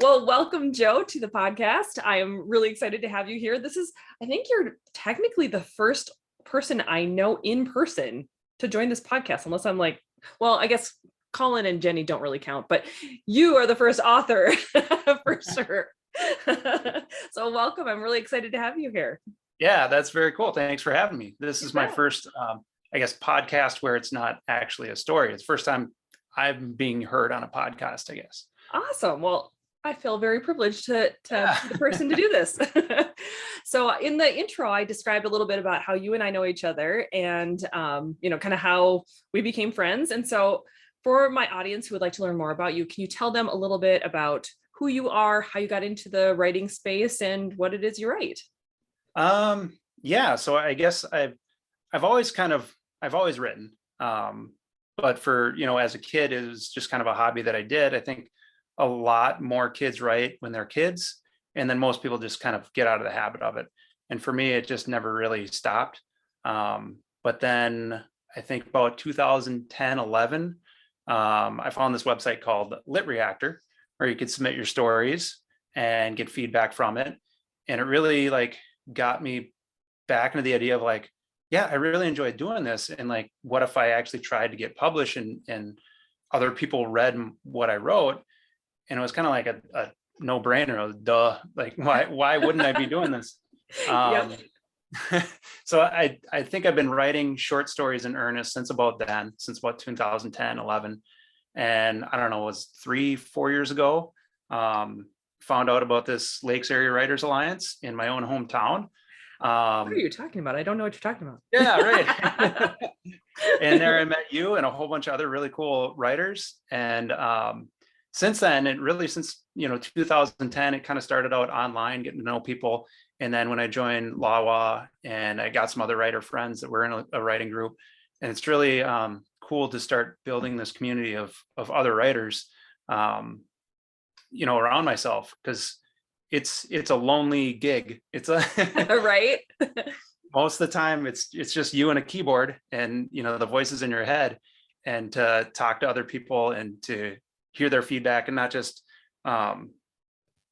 Well, welcome, Joe, to the podcast. I am really excited to have you here. I think you're technically the first person I know in person to join this podcast, unless I'm like, well, I guess Colin and Jenny don't really count, but you are the first author for sure. So welcome. I'm really excited to have you here. Yeah, that's very cool. Thanks for having me. This is my first, podcast where it's not actually a story. It's the first time I'm being heard on a podcast, I guess. Awesome. Well, I feel very privileged to be the person to do this. So in the intro, I described a little bit about how you and I know each other and, kind of how we became friends. And so for my audience who would like to learn more about you, can you tell them a little bit about who you are, how you got into the writing space, and what it is you write? So I guess I've always written. But for, as a kid, it was just kind of a hobby that I did. I think a lot more kids write when they're kids, and then most people just kind of get out of the habit of it. And for me, it just never really stopped. But then I think about 2010, 11, I found this website called Lit Reactor, where you could submit your stories and get feedback from it. And it really got me back into the idea of I really enjoyed doing this. And what if I actually tried to get published and other people read what I wrote? And it was kind of like a no brainer, duh. Why wouldn't I be doing this? So I think I've been writing short stories in earnest since about 2010, 11. And I don't know, it was 3-4 years ago, found out about this Lakes Area Writers Alliance in my own hometown. What are you talking about? I don't know what you're talking about. Yeah, right. And there I met you and a whole bunch of other really cool writers. And since then, 2010, it kind of started out online, getting to know people. And then when I joined LAWA and I got some other writer friends that were in a writing group, and it's really cool to start building this community of other writers, around myself, because it's a lonely gig. It's a right. Most of the time it's just you and a keyboard and the voices in your head, and to talk to other people and to hear their feedback, and not just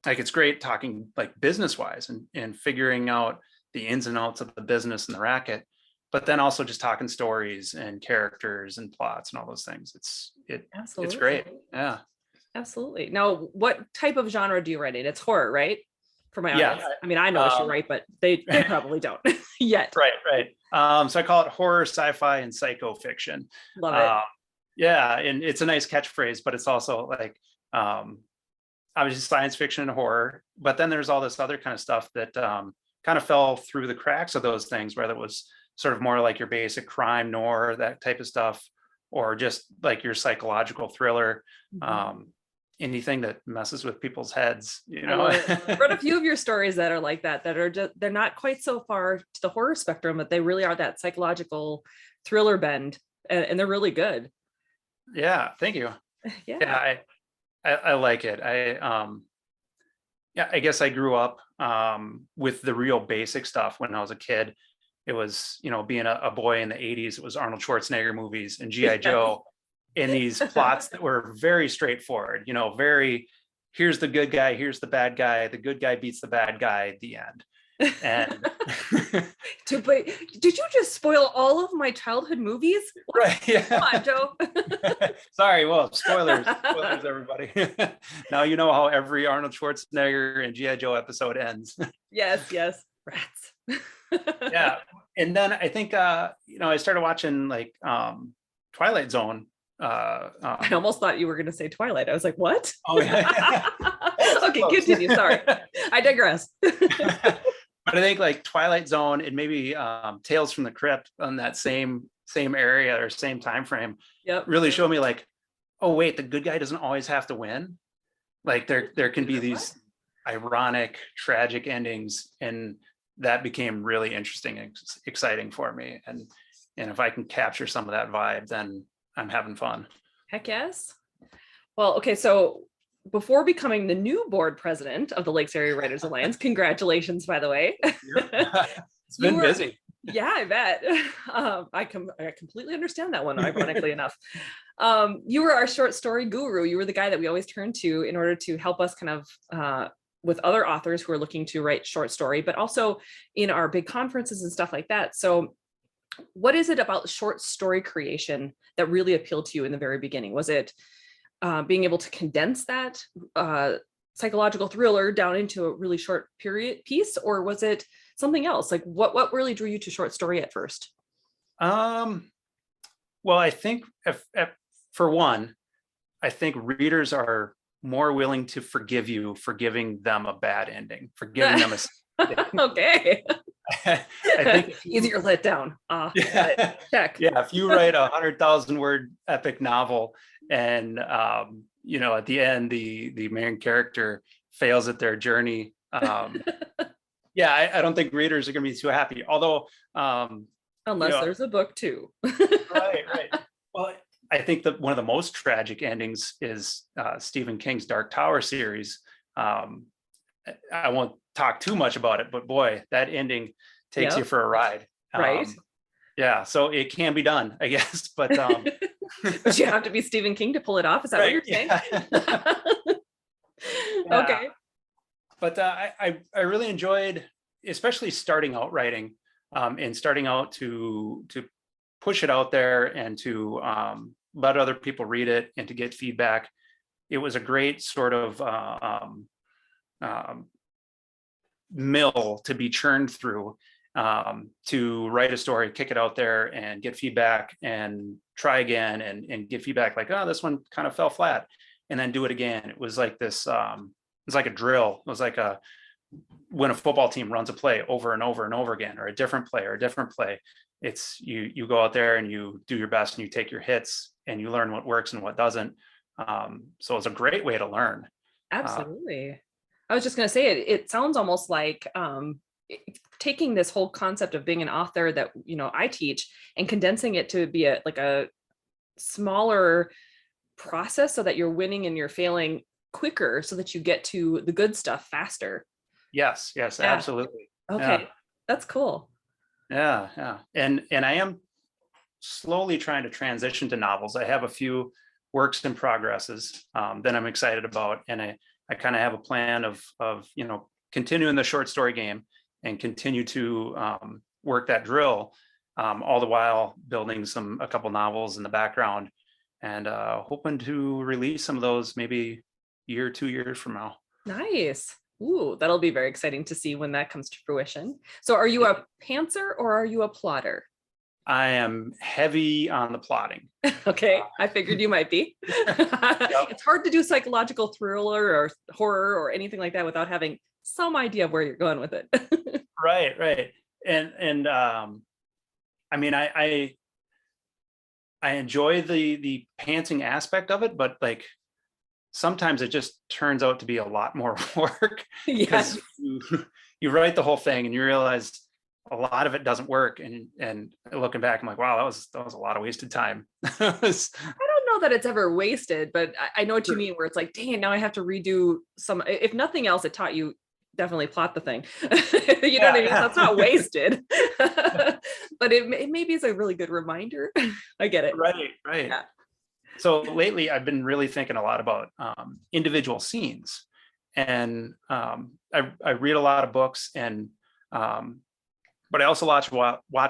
it's great talking business wise and figuring out the ins and outs of the business and the racket, but then also just talking stories and characters and plots and all those things. It's great. Yeah. Absolutely. Now, what type of genre do you write in? It's horror, right? For my audience. I mean, I know what you write, but they probably don't yet. Right. So I call it horror, sci-fi, and psycho fiction. Love it. Yeah, and it's a nice catchphrase, but it's also obviously science fiction and horror. But then there's all this other kind of stuff that kind of fell through the cracks of those things, whether it was sort of more like your basic crime noir, that type of stuff, or just your psychological thriller. Mm-hmm. Anything that messes with people's heads, I read a few of your stories that are like that are just, they're not quite so far to the horror spectrum, but they really are that psychological thriller bend, and they're really good. Yeah, thank you. Yeah, I like it. I guess I grew up with the real basic stuff when I was a kid. It was, being a boy in the 80s, it was Arnold Schwarzenegger movies and G.I. Joe. In these plots that were very straightforward, here's the good guy, here's the bad guy, the good guy beats the bad guy at the end. And did you just spoil all of my childhood movies? Right. Yeah. Come on, Joe. Sorry. Well, spoilers, everybody. Now you know how every Arnold Schwarzenegger and G.I. Joe episode ends. Yes. Rats. Yeah. And then I think, I started watching Twilight Zone. I almost thought you were going to say Twilight. I was like, what? Oh, yeah. Okay, continue. Sorry. I digress. But I think Twilight Zone and maybe Tales from the Crypt on that same area or same time frame really showed me oh wait, the good guy doesn't always have to win. There can be these ironic, tragic endings, and that became really interesting and exciting for me. And if I can capture some of that vibe, then I'm having fun. Heck yes. Well, okay. So before becoming the new board president of the Lakes Area Writers Alliance, congratulations, by the way. It's been busy. Yeah, I bet. I completely understand that one, ironically enough. You were our short story guru. You were the guy that we always turn to in order to help us kind of with other authors who are looking to write short story, but also in our big conferences and stuff like that. So what is it about short story creation that really appealed to you in the very beginning? Was it being able to condense that psychological thriller down into a really short period piece, or was it something else? Like what really drew you to short story at first? Well, I think for one, I think readers are more willing to forgive you for giving them a bad ending, for giving them a Okay. I think Easier let down. yeah, Check. yeah, if you write 100,000 word epic novel and at the end the main character fails at their journey, yeah, I don't think readers are going to be too happy. Although, Unless there's a book too. right. Well, I think that one of the most tragic endings is Stephen King's Dark Tower series. I won't talk too much about it, but boy, that ending takes you for a ride. Right. Yeah, so it can be done, I guess, but but you have to be Stephen King to pull it off. Is that what you're saying? Yeah. Okay. But I really enjoyed, especially starting out writing, and starting out to push it out there and to let other people read it and to get feedback. It was a great sort of mill to be churned through, to write a story, kick it out there and get feedback and try again and get feedback like, oh, this one kind of fell flat, and then do it again. It was like this, it was like a drill. It was like when a football team runs a play over and over and over again, or a different play or a different play. It's you go out there and you do your best and you take your hits and you learn what works and what doesn't. So it's a great way to learn. Absolutely. I was just going to say it sounds almost like taking this whole concept of being an author that I teach and condensing it to be a smaller process so that you're winning and you're failing quicker so that you get to the good stuff faster. Yes, Yeah. absolutely. Okay. Yeah. That's cool. Yeah. And I am slowly trying to transition to novels. I have a few works in progresses that I'm excited about. And I kind of have a plan of continuing the short story game and continue to work that drill, all the while building a couple novels in the background, and hoping to release some of those maybe year, 2 years from now. Nice. Ooh, that'll be very exciting to see when that comes to fruition. So are you a pantser or are you a plotter? I am heavy on the plotting. Okay, I figured you might be. It's hard to do psychological thriller or horror or anything like that without having some idea of where you're going with it. Right. And I mean, I enjoy the pantsing aspect of it, but like sometimes it just turns out to be a lot more work. Yes. You write the whole thing and you realize a lot of it doesn't work, and looking back, I'm like, wow, that was a lot of wasted time. I don't know that it's ever wasted, but I know what you mean, where it's like, dang it, now I have to redo some. If nothing else, it taught you definitely plot the thing. You know what I mean? That's not wasted. But it maybe is a really good reminder. I get it. Right. Yeah. So lately I've been really thinking a lot about individual scenes, and I read a lot of books, and but I also watch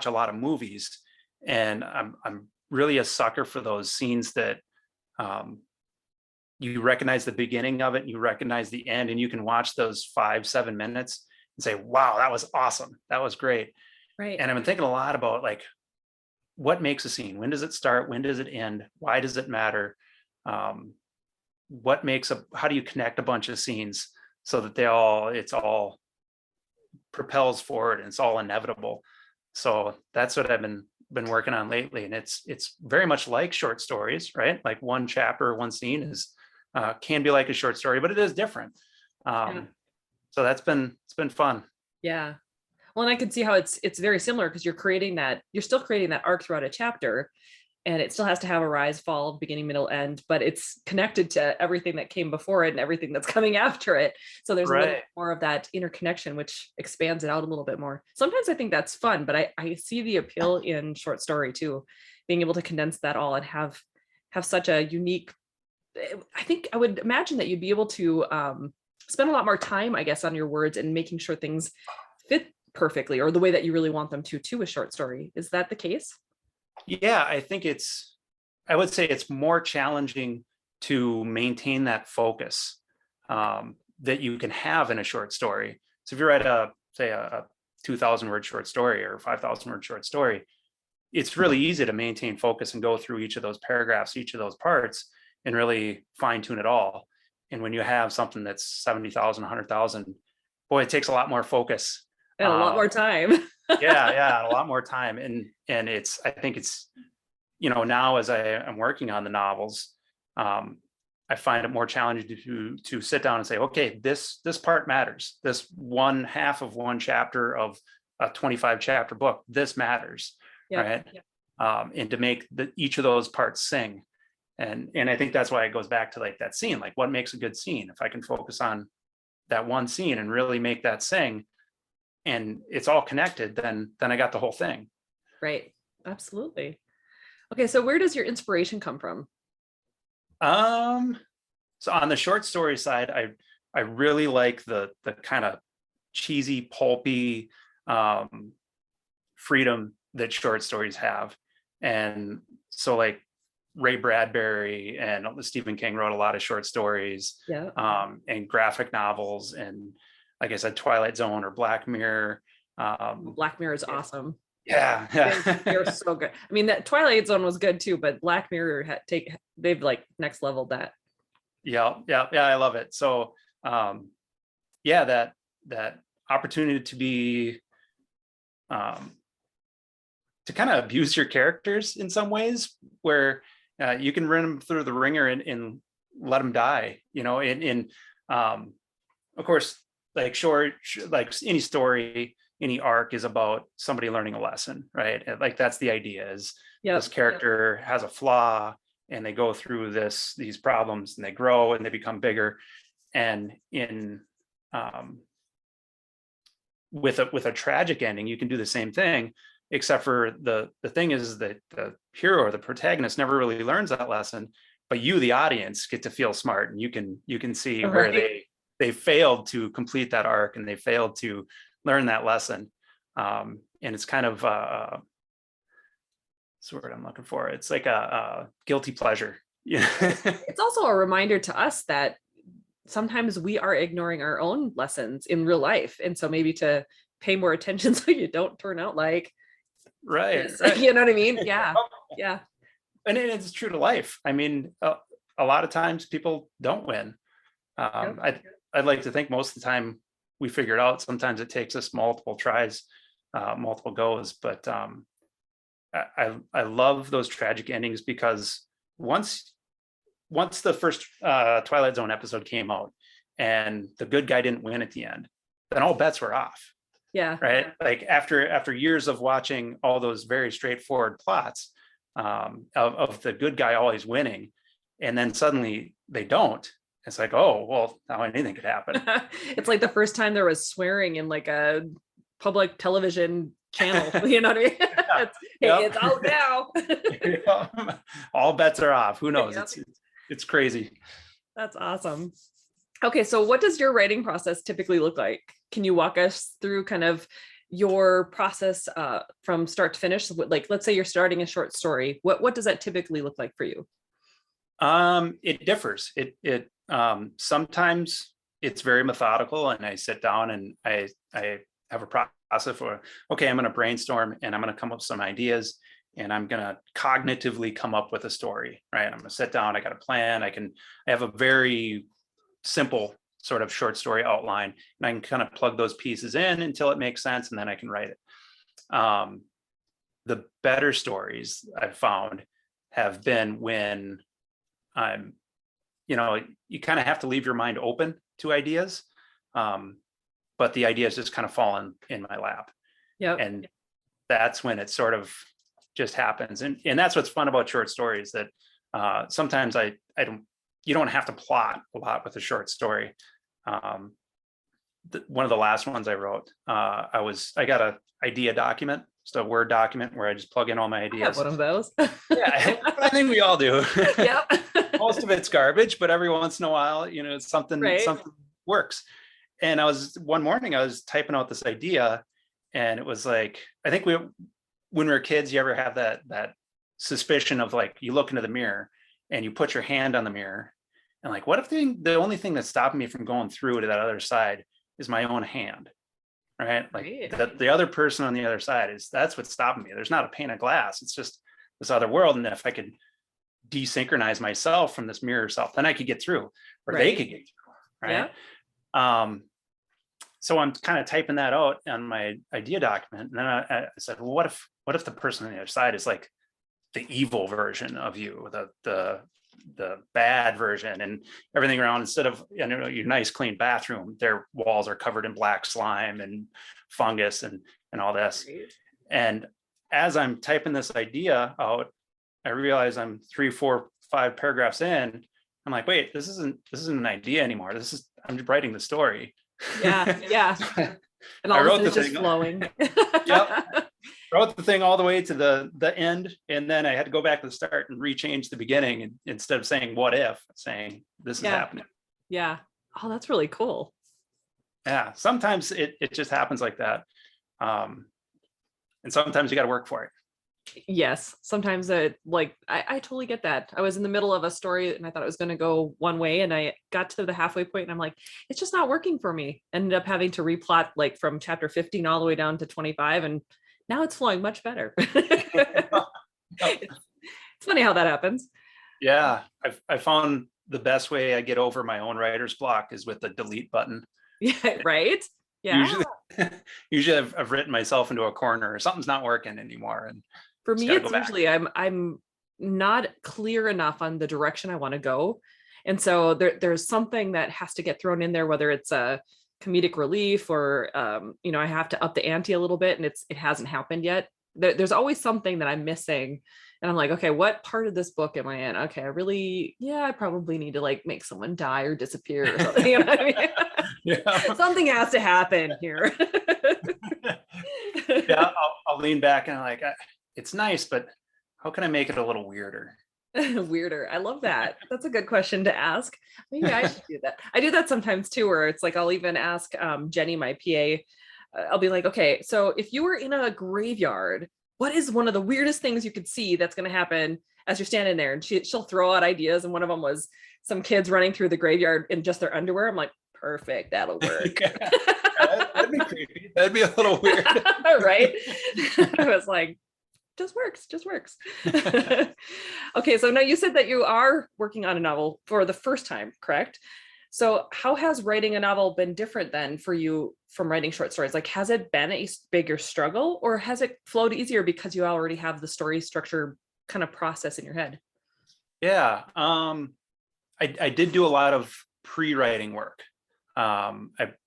a lot of movies, and I'm really a sucker for those scenes that you recognize the beginning of it, and you recognize the end, and you can watch those 5-7 minutes and say, wow, that was awesome. That was great. Right. And I've been thinking a lot about like, what makes a scene? When does it start? When does it end? Why does it matter? How do you connect a bunch of scenes so that it's all propels forward and it's all inevitable? So that's what I've been working on lately. And it's very much like short stories, right? Like one chapter, one scene is can be like a short story, but it is different. So it's been fun. Yeah. Well, and I can see how it's very similar because you're still creating that arc throughout a chapter. and it still has to have a rise, fall, beginning, middle, end, but it's connected to everything that came before it and everything that's coming after it. So there's a little Right. more of that interconnection, which expands it out a little bit more. Sometimes I think that's fun, but I see the appeal in short story too, being able to condense that all and have such a unique, I think I would imagine that you'd be able to spend a lot more time, I guess, on your words and making sure things fit perfectly or the way that you really want them to a short story. Is that the case? Yeah, I would say it's more challenging to maintain that focus that you can have in a short story. So if you write say a 2,000 word short story or 5,000 word short story, it's really easy to maintain focus and go through each of those paragraphs, each of those parts, and really fine tune it all. And when you have something that's 70,000, 100,000, boy, it takes a lot more focus. And a lot more time. Yeah, a lot more time. And I think it's, now as I'm working on the novels, I find it more challenging to sit down and say, okay, this part matters. This one half of one chapter of a 25 chapter book, this matters, right? And to make each of those parts sing. And I think that's why it goes back to like that scene, like what makes a good scene? If I can focus on that one scene and really make that sing, and it's all connected, then I got the whole thing. Right. Absolutely. Okay. So where does your inspiration come from? So on the short story side, I really like the kind of cheesy, pulpy freedom that short stories have. And so like Ray Bradbury and Stephen King wrote a lot of short stories, and graphic novels, and like I said, Twilight Zone or Black Mirror. Black Mirror is awesome. Yeah. They're so good. I mean, that Twilight Zone was good too, but Black Mirror they've like next leveled that. Yeah, I love it. So that opportunity to be to kind of abuse your characters in some ways, where you can run them through the ringer and let them die, and of course, like like any story, any arc is about somebody learning a lesson, right? Like that's the idea, is this character has a flaw and they go through these problems and they grow and they become bigger. And in with a tragic ending, you can do the same thing, except for the thing is that the hero or the protagonist never really learns that lesson, but you, the audience, get to feel smart, and you can see where they failed to complete that arc and they failed to learn that lesson. And it's kind of what's the word I'm looking for? It's like a guilty pleasure. Yeah. It's also a reminder to us that sometimes we are ignoring our own lessons in real life. And so maybe to pay more attention so you don't turn out like, right. You know what I mean? Yeah. Yeah. And it's true to life. I mean, a lot of times people don't win. I'd like to think most of the time we figure it out. Sometimes it takes us multiple tries, multiple goes, but I love those tragic endings, because once the first Twilight Zone episode came out and the good guy didn't win at the end, then all bets were off. Yeah. Right. Like after years of watching all those very straightforward plots of the good guy always winning, and then suddenly they don't. It's like, oh, well, now anything could happen. It's like the first time there was swearing in like a public television channel. You know what I mean? It's out now. All bets are off. Who knows? It's crazy. That's awesome. Okay, so what does your writing process typically look like? Can you walk us through kind of your process from start to finish? Like, let's say you're starting a short story. What does that typically look like for you? It differs. It sometimes it's very methodical, and I sit down and I have a process for, okay, I'm going to brainstorm and I'm going to come up with some ideas, and I'm going to cognitively come up with a story, right? I'm going to sit down. I got a plan. I have a very simple sort of short story outline, and I can kind of plug those pieces in until it makes sense, and then I can write it. The better stories I've found have been when I'm, you kind of have to leave your mind open to ideas, but the ideas just kind of fall in my lap. Yeah. And that's when it sort of just happens. And that's what's fun about short stories, that sometimes you don't have to plot a lot with a short story. One of the last ones I wrote, I got a idea document, just a Word document where I just plug in all my I have ideas. one of those. Yeah, I think we all do. Yep. Most of it's garbage, but every once in a while, something Right. works. And one morning I was typing out this idea, and it was like, I think when we were kids, you ever have that suspicion of like, you look into the mirror and you put your hand on the mirror, and like, what if the only thing that's stopping me from going through to that other side is my own hand, right? Like the other person on the other side that's what's stopping me. There's not a pane of glass. It's just this other world. And if I could desynchronize myself from this mirror self, then I could get through, or they could get through, right? Yeah. So I'm kind of typing that out on my idea document, and then I said, well, what if the person on the other side is like the evil version of you, the bad version, and everything around, instead of your nice clean bathroom, their walls are covered in black slime and fungus and all this. Right. And as I'm typing this idea out, I realize I'm 3, 4, 5 paragraphs in. I'm like, wait, this isn't an idea anymore. I'm just writing the story. Yeah. And all of it's just flowing. Yep. Wrote the thing all the way to the end, and then I had to go back to the start and rechange the beginning, and instead of saying what if, saying this is happening. Yeah. Oh, that's really cool. Yeah. Sometimes it just happens like that. And sometimes you got to work for it. Yes. Sometimes I totally get that. I was in the middle of a story and I thought it was going to go one way, and I got to the halfway point and I'm like, it's just not working for me. Ended up having to replot like from chapter 15 all the way down to 25, and now it's flowing much better. It's funny how that happens. Yeah. I found the best way I get over my own writer's block is with the delete button. Yeah. Right. Yeah. Usually I've written myself into a corner, or something's not working anymore. And for me, it's usually I'm not clear enough on the direction I want to go. And so there's something that has to get thrown in there, whether it's a comedic relief or, I have to up the ante a little bit, and it hasn't happened yet. There's always something that I'm missing. And I'm like, okay, what part of this book am I in? Okay, I probably need to like make someone die or disappear or something. You know what I mean? Yeah. Something has to happen here. Yeah, I'll lean back and I'm like, it's nice, but how can I make it a little weirder? Weirder. I love that. That's a good question to ask. Maybe I should do that. I do that sometimes too, where it's like, I'll even ask Jenny, my PA, I'll be like, okay, so if you were in a graveyard, what is one of the weirdest things you could see that's going to happen as you're standing there? And she'll throw out ideas. And one of them was some kids running through the graveyard in just their underwear. I'm like, perfect. That'll work. That'd be creepy. That'd be a little weird. Right. I was like, just works. Okay. So now you said that you are working on a novel for the first time, correct? So how has writing a novel been different then for you from writing short stories? Like, has it been a bigger struggle, or has it flowed easier because you already have the story structure kind of process in your head? Yeah. I did do a lot of pre-writing work. It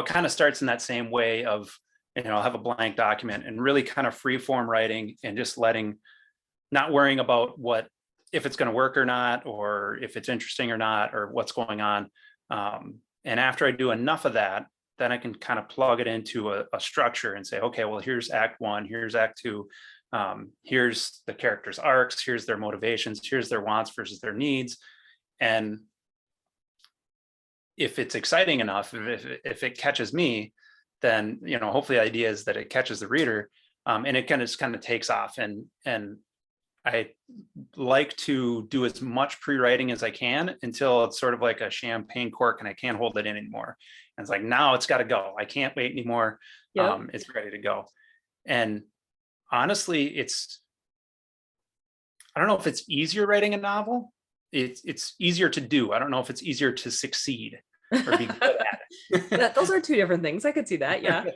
kind of starts in that same way of, I'll have a blank document and really kind of free form writing, and just not worrying about if it's going to work or not, or if it's interesting or not, or what's going on. And after I do enough of that, then I can kind of plug it into a structure and say, okay, well, here's act 1, here's act 2. Here's the characters' arcs, here's their motivations, here's their wants versus their needs. And if it's exciting enough, if it catches me, then, hopefully the idea is that it catches the reader, and it kind of takes off. And I like to do as much pre-writing as I can until it's sort of like a champagne cork and I can't hold it in anymore. And it's like, now it's got to go. I can't wait anymore. Yep. It's ready to go. And honestly, I don't know if it's easier writing a novel. It's easier to do. I don't know if it's easier to succeed or be good at it. Those are two different things. I could see that. Yeah.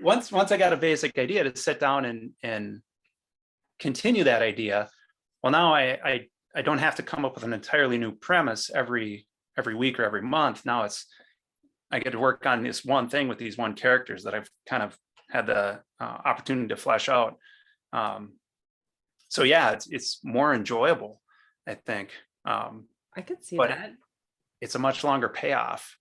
Once I got a basic idea to sit down and continue that idea, well, now I don't have to come up with an entirely new premise every week or every month. Now I get to work on this one thing with these one characters that I've kind of had the opportunity to flesh out. So yeah, it's more enjoyable, I think. I could see but that. it's a much longer payoff.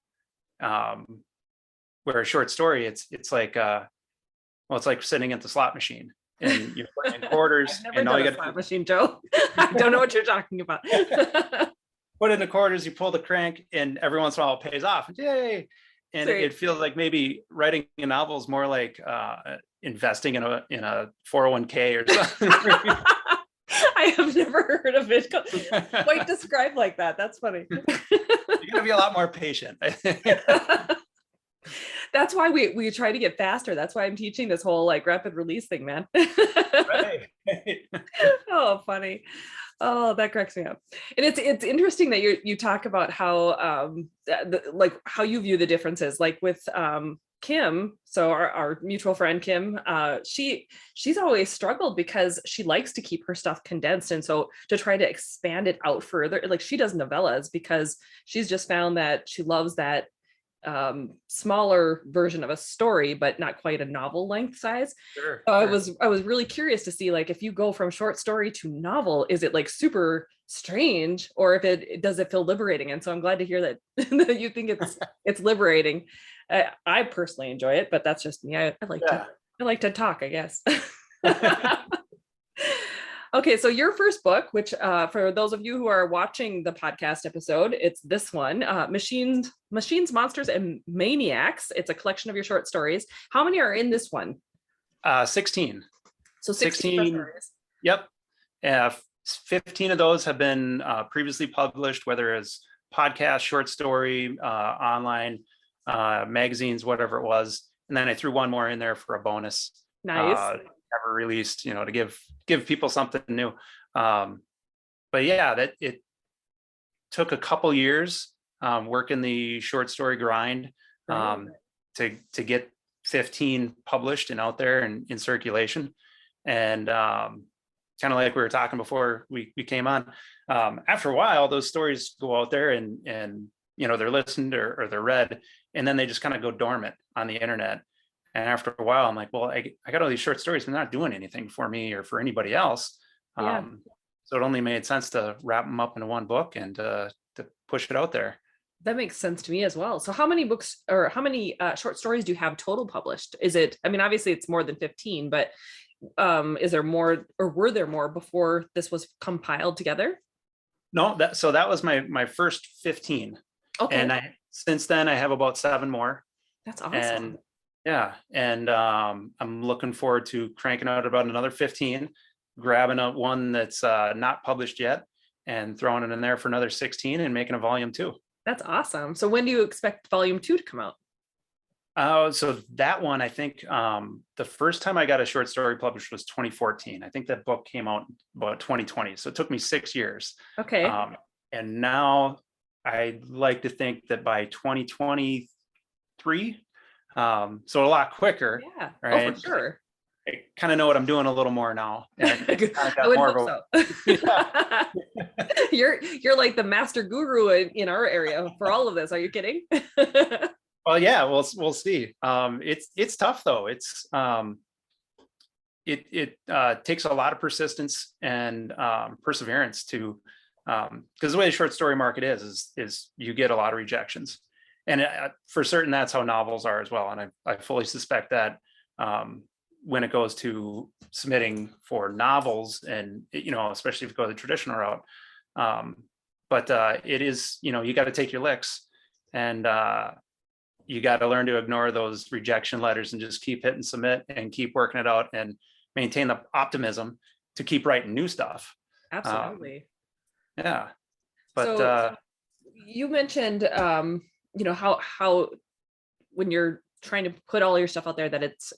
Where a short story, it's like it's like sitting at the slot machine and you're putting in quarters. I've never And all done you a got slot machine, Joe. I don't know what you're talking about. put in the quarters, you pull the crank, and every once in a while it pays off. Yay! And Sweet. it feels like maybe writing a novel is more like investing in a 401k or something. I have never heard of it quite described like that. That's funny. You're gonna be a lot more patient. That's why we try to get faster. That's why I'm teaching this whole like rapid release thing, man. Right. Oh, funny. Oh, that cracks me up. And it's interesting that you talk about how like how you view the differences, like with Kim, so our mutual friend Kim, she's always struggled because she likes to keep her stuff condensed, and so to try to expand it out further, like she does novellas because she's just found that she loves that smaller version of a story, but not quite a novel length size. Sure, So sure. I was really curious to see, like, if you go from short story to novel, is it like super strange, or if it does it feel liberating? And so I'm glad to hear that, that you think it's liberating. I personally enjoy it, but that's just me. I like to talk, I guess. Okay, so your first book, which for those of you who are watching the podcast episode, it's this one, Machines, Monsters, and Maniacs. It's a collection of your short stories. How many are in this one? 16. So 16 stories. Yep. 15 of those have been previously published, whether it's podcast, short story, online, magazines, whatever it was. And then I threw one more in there for a bonus. Nice. Never released, to give people something new. But yeah, that it took a couple years working the short story grind to get 15 published and out there and in circulation. And kind of like we were talking before we came on, after a while, those stories go out there and they're listened or they're read, and then they just kind of go dormant on the internet. And after a while, I'm like, well, I got all these short stories, but they're not doing anything for me or for anybody else. Yeah. So it only made sense to wrap them up into one book and to push it out there. That makes sense to me as well. So how many books or how many short stories do you have total published? Is it, I mean, obviously it's more than 15, but is there more, or were there more before this was compiled together? No, that was my first 15. Okay. And since then I have about 7 more. That's awesome. And yeah. And I'm looking forward to cranking out about another 15, grabbing up one that's not published yet and throwing it in there for another 16 and making a volume 2. That's awesome. So when do you expect volume 2 to come out? So that one, I think the first time I got a short story published was 2014. I think that book came out about 2020. So it took me 6 years. Okay. And now I'd like to think that by 2023, so a lot quicker. Yeah. Right? Oh, for sure. I kind of know what I'm doing a little more now. I would hope so. You're like the master guru in our area for all of this. Are you kidding? Well, yeah, we'll see. It's tough though. It takes a lot of persistence and perseverance to, because the way the short story market is you get a lot of rejections, and for certain that's how novels are as well. And I fully suspect that when it goes to submitting for novels, and especially if you go the traditional route, but it is, you got to take your licks, and you got to learn to ignore those rejection letters and just keep hitting submit and keep working it out and maintain the optimism to keep writing new stuff. Absolutely. Yeah. But so you mentioned how when you're trying to put all your stuff out there that it's,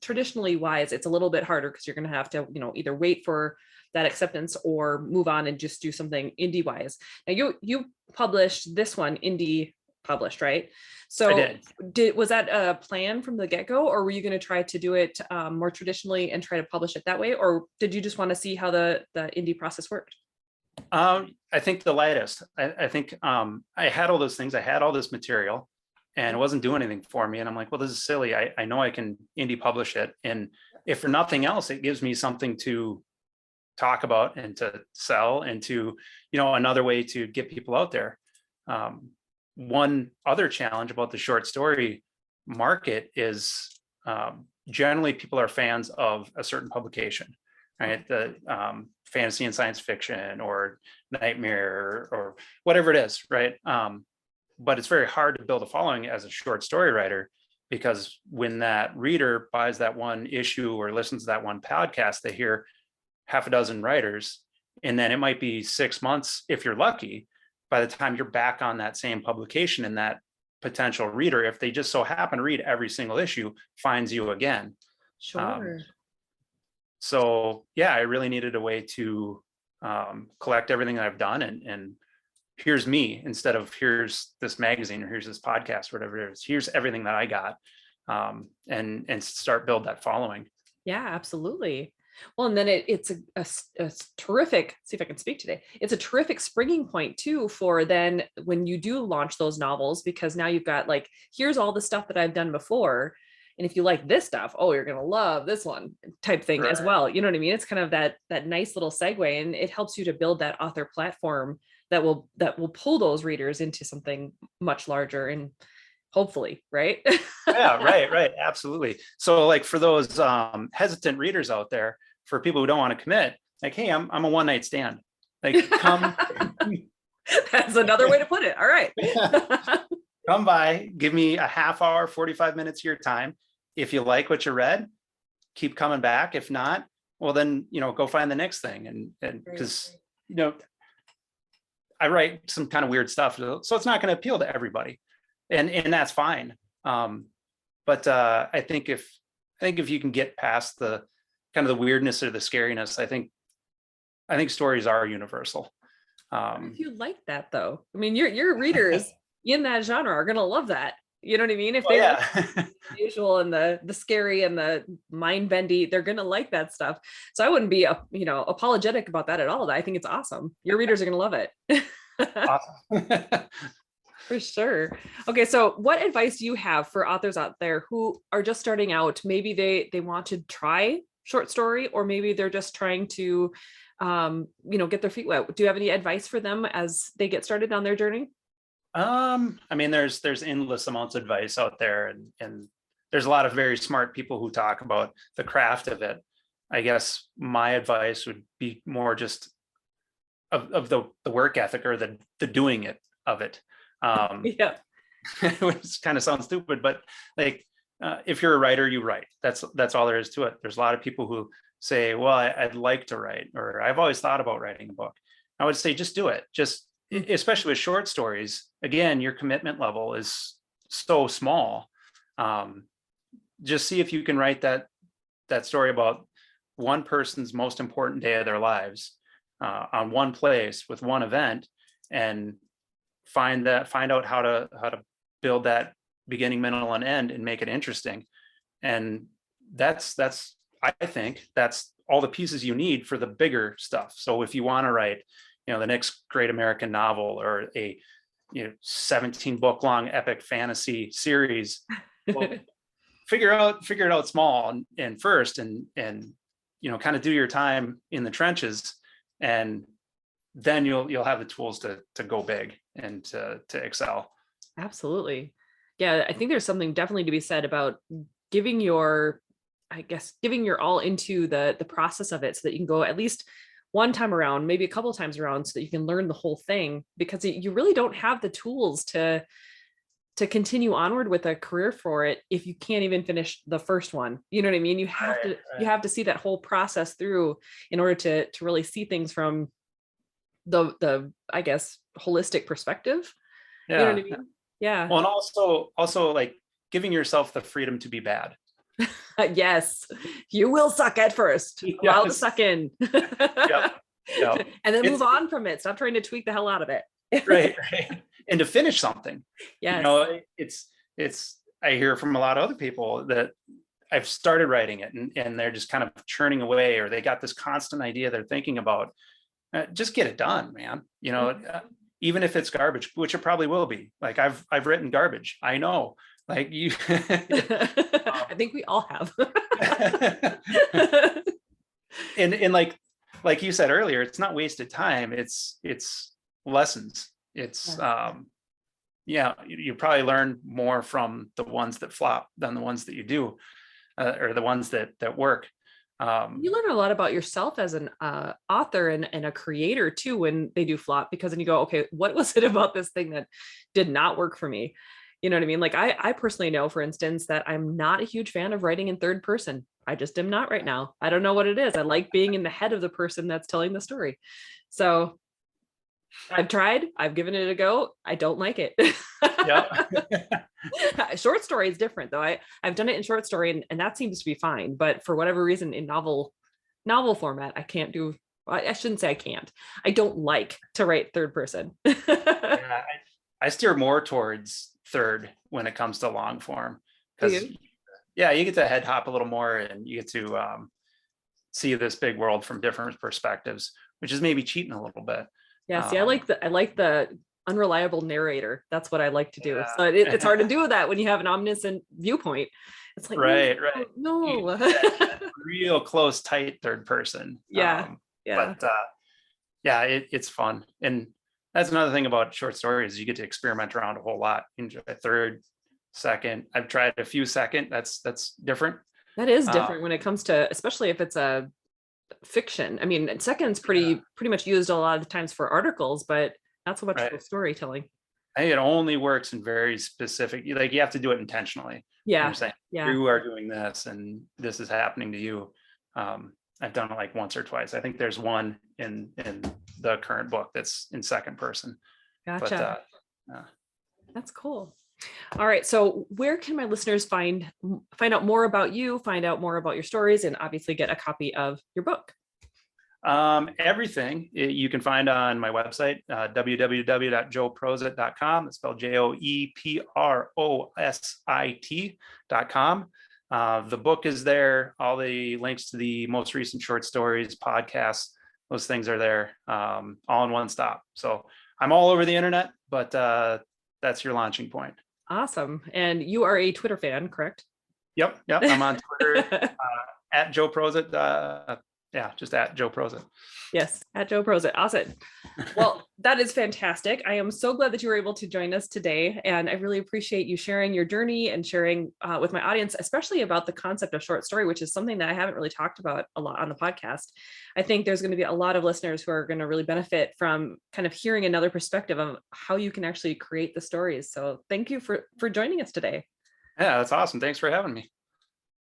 traditionally wise, it's a little bit harder because you're going to have to, either wait for that acceptance or move on and just do something indie wise. Now you published this one indie published, right? So was that a plan from the get-go, or were you going to try to do it more traditionally and try to publish it that way? Or did you just want to see how the indie process worked? I think the lightest. I think I had all those things. I had all this material, and it wasn't doing anything for me. And I'm like, well, this is silly. I know I can indie publish it. And if for nothing else, it gives me something to talk about and to sell and to, another way to get people out there. One other challenge about the short story market is generally people are fans of a certain publication, right? The fantasy and science fiction or nightmare or whatever it is, right? But it's very hard to build a following as a short story writer, because when that reader buys that one issue or listens to that one podcast, they hear half a dozen writers, and then it might be 6 months, if you're lucky, by the time you're back on that same publication, and that potential reader, if they just so happen to read every single issue, finds you again. Sure. So yeah, I really needed a way to collect everything that I've done, and here's me, instead of here's this magazine or here's this podcast, whatever it is, here's everything that I got, and start build that following. Yeah, absolutely. Well, and then it's a terrific, see if I can speak today. It's a terrific springing point too, for then when you do launch those novels, because now you've got like, here's all the stuff that I've done before. And if you like this stuff, oh, you're going to love this one type thing as well. You know what I mean? It's kind of that nice little segue, and it helps you to build that author platform that will pull those readers into something much larger, and hopefully, right? Yeah, right. Absolutely. So like for those hesitant readers out there, for people who don't want to commit, like, hey, I'm a one night stand. Like, come. That's another way to put it. All right. Come by, give me a half hour, 45 minutes of your time. If you like what you read, keep coming back. If not, well, then, go find the next thing. And because, I write some kind of weird stuff, so it's not going to appeal to everybody, and that's fine. But I think if you can get past the kind of the weirdness or the scariness, I think stories are universal. If you like that, though, I mean, your readers in that genre are going to love that. You know what I mean? If they like the visual and the scary and the mind bendy, they're going to like that stuff. So I wouldn't be apologetic about that at all. I think it's awesome. Your readers are going to love it. Awesome. For sure. Okay, so what advice do you have for authors out there who are just starting out? Maybe they want to try short story, or maybe they're just trying to get their feet wet. Do you have any advice for them as they get started on their journey? I mean, there's endless amounts of advice out there, and there's a lot of very smart people who talk about the craft of it. I guess my advice would be more just of the work ethic, or the doing it of it. Yeah. Which kind of sounds stupid, but like, if you're a writer, you write. That's all there is to it. There's a lot of people who say, well, I'd like to write, or I've always thought about writing a book. I would say, just do it. Just, especially with short stories, again, your commitment level is so small. Just see if you can write that story about one person's most important day of their lives, on one place with one event, and find out how to build that beginning, middle, and end, and make it interesting. And that's I think that's all the pieces you need for the bigger stuff. So if you want to write, the next great American novel, or a 17 book long epic fantasy series, well, figure it out small and first, and kind of do your time in the trenches, and then you'll have the tools to go big and to excel. Absolutely. Yeah, I think there's something definitely to be said about giving your all into the process of it, so that you can go at least one time around, maybe a couple of times around, so that you can learn the whole thing, because you really don't have the tools to continue onward with a career for it if you can't even finish the first one. You know what I mean? You have you have to see that whole process through in order to really see things from the I guess holistic perspective. Yeah. You know what I mean? Yeah. Well, and also like giving yourself the freedom to be bad. Yes, you will suck at first. Allow the suck in. Yep. And then move on from it. Stop trying to tweak the hell out of it. Right. And to finish something. Yes. It's I hear from a lot of other people that I've started writing it, and they're just kind of churning away, or they got this constant idea they're thinking about. Just get it done, man. even if it's garbage, which it probably will be. Like I've written garbage. I know. Like you I think we all have. and like you said earlier, it's not wasted time. It's lessons. It's yeah, you probably learn more from the ones that flop than the ones that you do, or the ones that work. You learn a lot about yourself as an author and a creator too when they do flop, because then you go, okay, what was it about this thing that did not work for me? You know what I mean? Like I personally know, for instance, that I'm not a huge fan of writing in third person. I just am not right now. I don't know what it is. I like being in the head of the person that's telling the story. So I've tried, I've given it a go. I don't like it. Yeah. Short story is different though. I've done it in short story and that seems to be fine. But for whatever reason in novel format, I can't do, I shouldn't say I can't. I don't like to write third person. Yeah, I steer more towards third when it comes to long form. Because yeah, you get to head hop a little more and you get to see this big world from different perspectives, which is maybe cheating a little bit. Yeah, see, I like the unreliable narrator. That's what I like to do. Yeah. So it's hard to do that when you have an omniscient viewpoint. It's like, right. no. Real close, tight third person. Yeah. But yeah, it's fun. And that's another thing about short stories. You get to experiment around a whole lot. Enjoy third, second. I've tried a few second. That's different. That is different when it comes to, especially if it's a fiction. I mean, second's pretty much used a lot of the times for articles, but not so much for storytelling. I think it only works in very specific, like you have to do it intentionally. Yeah. I'm saying you are doing this and this is happening to you. I've done it like once or twice. I think there's one in the current book that's in second person. Gotcha. But, that's cool. All right. So where can my listeners find out more about you, find out more about your stories, and obviously get a copy of your book? Everything you can find on my website, www.joeprosit.com. It's spelled JOEPROSIT.com. The book is there. All the links to the most recent short stories, podcasts, those things are there, all in one stop. So I'm all over the internet, but that's your launching point. Awesome. And you are a Twitter fan, correct? Yep. I'm on Twitter at Joe Prosit. Just at Joe Prosit. Yes, at Joe Prosit. Awesome. Well, that is fantastic. I am so glad that you were able to join us today. And I really appreciate you sharing your journey and sharing with my audience, especially about the concept of short story, which is something that I haven't really talked about a lot on the podcast. I think there's going to be a lot of listeners who are going to really benefit from kind of hearing another perspective of how you can actually create the stories. So thank you for joining us today. Yeah, that's awesome. Thanks for having me.